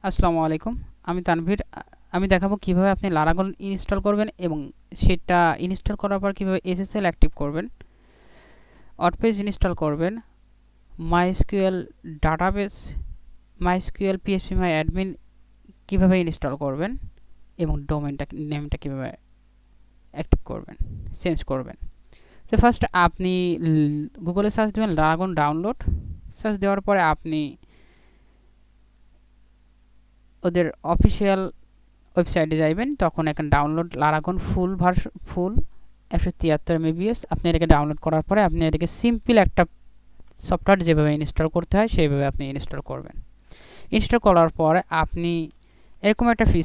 আসসালামু আলাইকুম। আমি তানভীর। আমি দেখাবো কিভাবে আপনি লারাগন ইনস্টল করবেন এবং সেটা ইনস্টল করার পর কিভাবে এসএসএল অ্যাক্টিভ করবেন, ওয়ার্ডপ্রেস ইনস্টল করবেন, মাইএসকিউএল ডাটাবেস, মাইএসকিউএল PHPMyAdmin কিভাবে ইনস্টল করবেন এবং ডোমেনটা নেমটা কিভাবে অ্যাক্টিভ করবেন, চেঞ্জ করবেন। তো ফার্স্ট আপনি গুগলে সার্চ দেবেন লারাগন ডাউনলোড। সার্চ দেওয়ার পরে আপনি ওদের অফিসিয়াল ওয়েবসাইটে যাইবেন, তখন এখানে ডাউনলোড লারাগন ফুল 173 MB। আপনি এটাকে ডাউনলোড করার পরে আপনি এটাকে সিম্পল একটা সফটওয়্যার যেভাবে ইনস্টল করতে হয় সেইভাবে আপনি ইনস্টল করবেন। ইনস্টল করার পরে আপনি এরকম একটা ফ্রি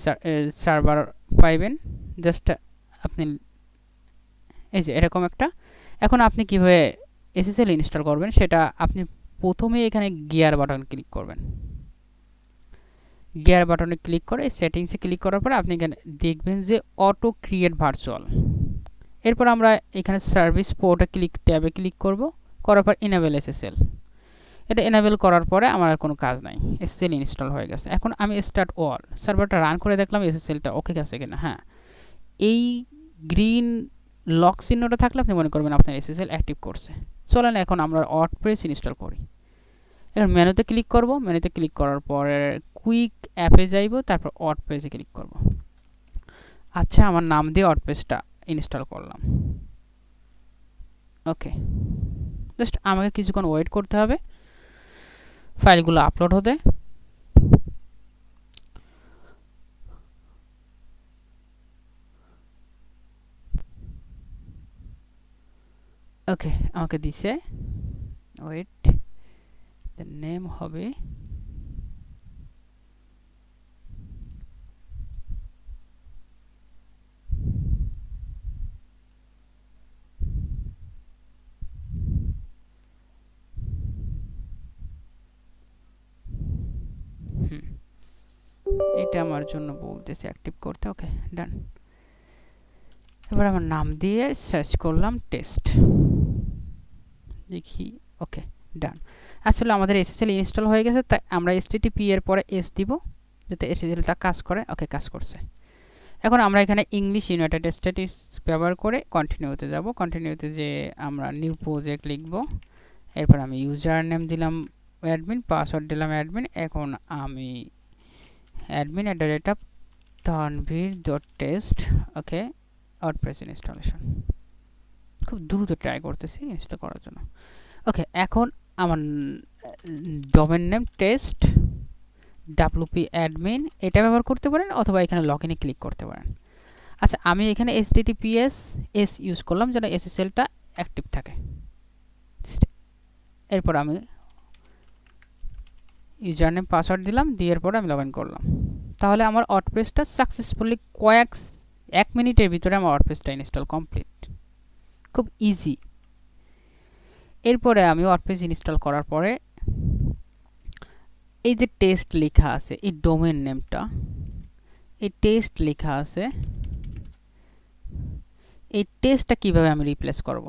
সার্ভার পাইবেন। জাস্ট আপনি এই যে এরকম একটা। এখন আপনি কিভাবে এসএসএল ইনস্টল করবেন সেটা আপনি প্রথমে এখানে গিয়ার বাটন ক্লিক করবেন। গিয়ার বাটনে ক্লিক করে সেটিংসে ক্লিক করার পরে আপনি এখানে দেখবেন যে অটো ক্রিয়েট ভার্চুয়াল। এরপর আমরা এখানে সার্ভিস পোর্টে ট্যাবে ক্লিক করব, করার পর এনেবল এসএসএল। এটা এনেবল করার পরে আমার আর কোনো কাজ নাই, এসএসএল ইনস্টল হয়ে গেছে। এখন আমি স্টার্ট অল সার্ভারটা রান করে দেখলাম এসএসএলটা ওকে আছে কিনা। হ্যাঁ, এই গ্রিন লক চিহ্নটা থাকলে আপনি মনে করবেন আপনার এসএসএল অ্যাক্টিভ করছে। চলেন এখন আমরা ওয়ার্ডপ্রেস ইনস্টল করি। এখন মেনুতে ক্লিক করব, মেনুতে ক্লিক করার পরে কুইক অ্যাপে যাইব, তারপর ওয়ার্ডপ্রেসে ক্লিক করব। আচ্ছা, আমার নাম দিয়ে ওয়ার্ডপ্রেসটা ইনস্টল করলাম। ওকে, জাস্ট আমাকে কিছুক্ষণ ওয়েট করতে হবে ফাইলগুলো আপলোড হতে। ওকে, আমাকে দিছে ওয়েট, নেম হবে এটা আমার জন্য বলতেছে অ্যাক্টিভ করতে। ওকে, ডান। এবার আমার নাম দিয়ে সার্চ করলাম টেস্ট, দেখি। ওকে, ডান। আসলে আমাদের এসএসএল ইনস্টল হয়ে গেছে, তাই আমরা HTTP এর পরে এস দিব যাতে এসএসএলটা কাজ করে। ওকে, কাজ করছে। এখন আমরা এখানে ইংলিশ ইউনাইটেড স্টেটস ব্যবহার করে কন্টিনিউতে যাব। কন্টিনিউতে যে আমরা নিউ প্রজেক্ট লিখব। এরপর আমি ইউজার নেম দিলাম অ্যাডমিন, পাসওয়ার্ড দিলাম অ্যাডমিন। এখন আমি admin@tanveer.test। ওকে, ওয়ার্ডপ্রেস ইনস্টলেশন খুব দ্রুত ট্রাই করতেছি ইনস্টল করার জন্য। ওকে, এখন আমার ডোমেন নেম টেস্ট wp-admin এটা ব্যবহার করতে পারেন, অথবা এখানে লগইনে ক্লিক করতে পারেন। আচ্ছা, আমি এখানে https s ইউজ করলাম যেন এসএসএলটা অ্যাক্টিভ থাকে। এরপর আমি ইউজার নেম পাসওয়ার্ড দিলাম, দিয়ে এরপর আমি লগইন করলাম। তাহলে আমার ওয়ার্ডপ্রেসটা সাকসেসফুলি এক মিনিটের ভিতরে আমার ওয়ার্ডপ্রেসটা ইনস্টল কমপ্লিট। খুব ইজি। এরপরে আমি ওয়ার্ডপ্রেস ইনস্টল করার পরে এই যে টেস্ট লেখা আছে, এই ডোমেন নেমটা, এই টেস্ট লেখা আছে, এই টেস্টটা কিভাবে আমি রিপ্লেস করব।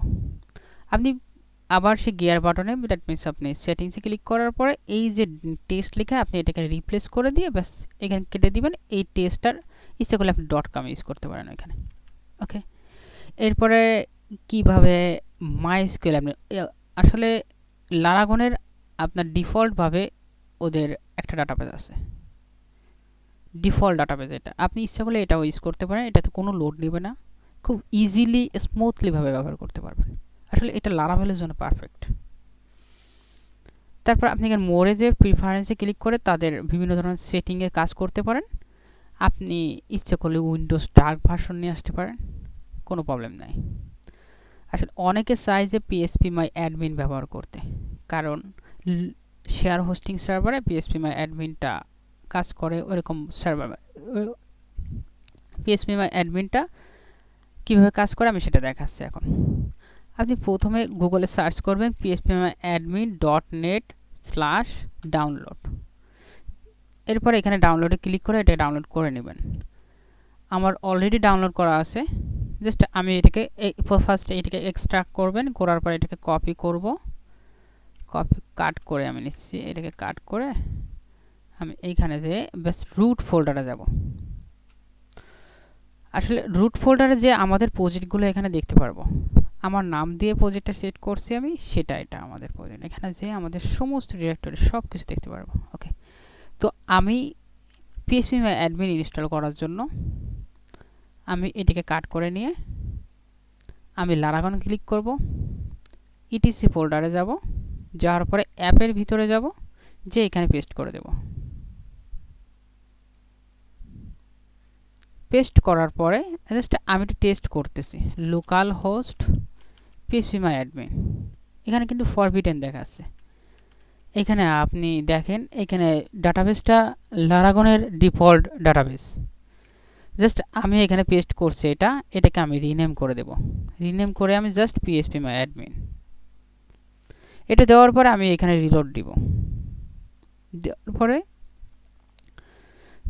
আপনি আবার সেই গিয়ার বাটনে, দ্যাট মিনস আপনি সেটিংসে ক্লিক করার পরে এই যে টেস্ট লেখা, আপনি এটাকে রিপ্লেস করে দিয়ে ব্যাস এখানে কেটে দিবেন। এই টেস্টটার ইচ্ছে করলে আপনি .com ইউজ করতে পারেন এখানে। ওকে, এরপরে কিভাবে MySQL আপনি আসলে লারাগনের আপনার ডিফল্টভাবে ওদের একটা ডাটাবেস আছে, ডিফল্ট ডাটাবেস। এটা আপনি ইচ্ছা করলে এটাও ইউজ করতে পারেন, এটাতে কোনো লোড নেবে না, খুব ইজিলি স্মুথলিভাবে ব্যবহার করতে পারবেন। আসলে এটা লারাভেলের জন্য পারফেক্ট। তারপর আপনি এখানে মোরে যে প্রিফারেন্সে ক্লিক করে তাদের বিভিন্ন ধরনের সেটিংয়ে কাজ করতে পারেন। আপনি ইচ্ছে করলে উইন্ডোজ ডার্ক ভার্সন নিয়ে আসতে পারেন, কোনো প্রবলেম নাই। আসলে অনেকে চায় যে PHPMyAdmin ব্যবহার করতে, কারণ শেয়ার হোস্টিং সার্ভারে PHPMyAdminটা কাজ করে। ওরকম সার্ভার PHPMyAdminটা কীভাবে কাজ করে আমি সেটা দেখাচ্ছি এখন। আপনি প্রথমে গুগলে সার্চ করবেন phpMyAdmin.net/download। এরপর এখানে ডাউনলোডে ক্লিক করে এটা ডাউনলোড করে নেবেন। আমার অলরেডি ডাউনলোড করা আছে। জাস্ট আমি এটাকে ফার্স্ট এটাকে এক্সট্রাক্ট করবেন, করার পর এটাকে কপি করব, কপি কাট করে আমি নিচ্ছি। এটাকে কাট করে আমি এইখানে যে বেস রুট ফোল্ডারে যাব। আসলে রুট ফোল্ডারে যে আমাদের প্রজেক্টগুলো এখানে দেখতে পারবো। আমার নাম দিয়ে প্রজেক্টটা সেট করছি আমি, সেটা এটা আমাদের প্রজেক্ট। এখানে যে আমাদের সমস্ত ডিরেক্টরি সব কিছু দেখতে পারবো। ওকে, তো আমি PHPMyAdmin ইনস্টল করার জন্য আমি এটিকে কাট করে নিয়ে আমি লারাগন ক্লিক করব, ইটিসি ফোল্ডারে যাব, যাওয়ার পরে অ্যাপের ভিতরে যাব, যে এখানে পেস্ট করে দেব। পেস্ট করার পরে জাস্ট আমি একটু টেস্ট করতেছি, লোকাল হোস্ট PHPMyAdmin। এখানে কিন্তু ফরবিডেন দেখাচ্ছে। এখানে আপনি দেখেন, এখানে ডাটাবেসটা লারাগনের ডিফল্ট ডাটাবেস। জাস্ট আমি এখানে পেস্ট করছি, এটাকে আমি রিনেম করে দেব। রিনেম করে আমি জাস্ট PHPMyAdmin এটা দেওয়ার পরে আমি এখানে রিলোড দিব।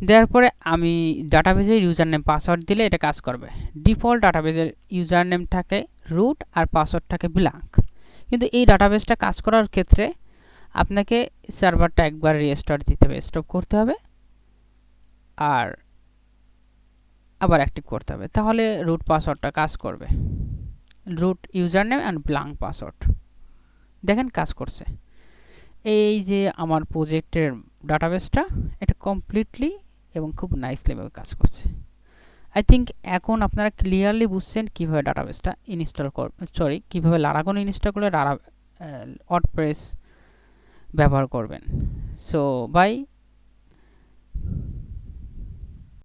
দেওয়ার পরে আমি ডাটাবেজের ইউজার নেম পাসওয়ার্ড দিলে এটা কাজ করবে। ডিফল্ট ডাটাবেজের ইউজার নেম থাকে রুট আর পাসওয়ার্ড থাকে ব্ল্যাঙ্ক। কিন্তু এই ডাটাবেসটা কাজ করার ক্ষেত্রে আপনাকে সার্ভারটা একবার রিস্টার্ট দিতে হবে, স্টপ করতে হবে, আর আবার অ্যাক্টিভ করতে হবে, তাহলে রুট পাসওয়ার্ডটা কাজ করবে। Root user name and blank password, দেখেন কাজ করছে। এই যে আমার প্রজেক্টের ডাটাবেসটা, এটা কমপ্লিটলি এবং খুব নাইসলিভাবে কাজ করছে। আই থিঙ্ক এখন আপনারা ক্লিয়ারলি বুঝছেন কীভাবে ডাটাবেসটা ইনস্টল করবেন, কীভাবে লারাগন ইনস্টল করে ওয়ার্ডপ্রেস ব্যবহার করবেন। So by.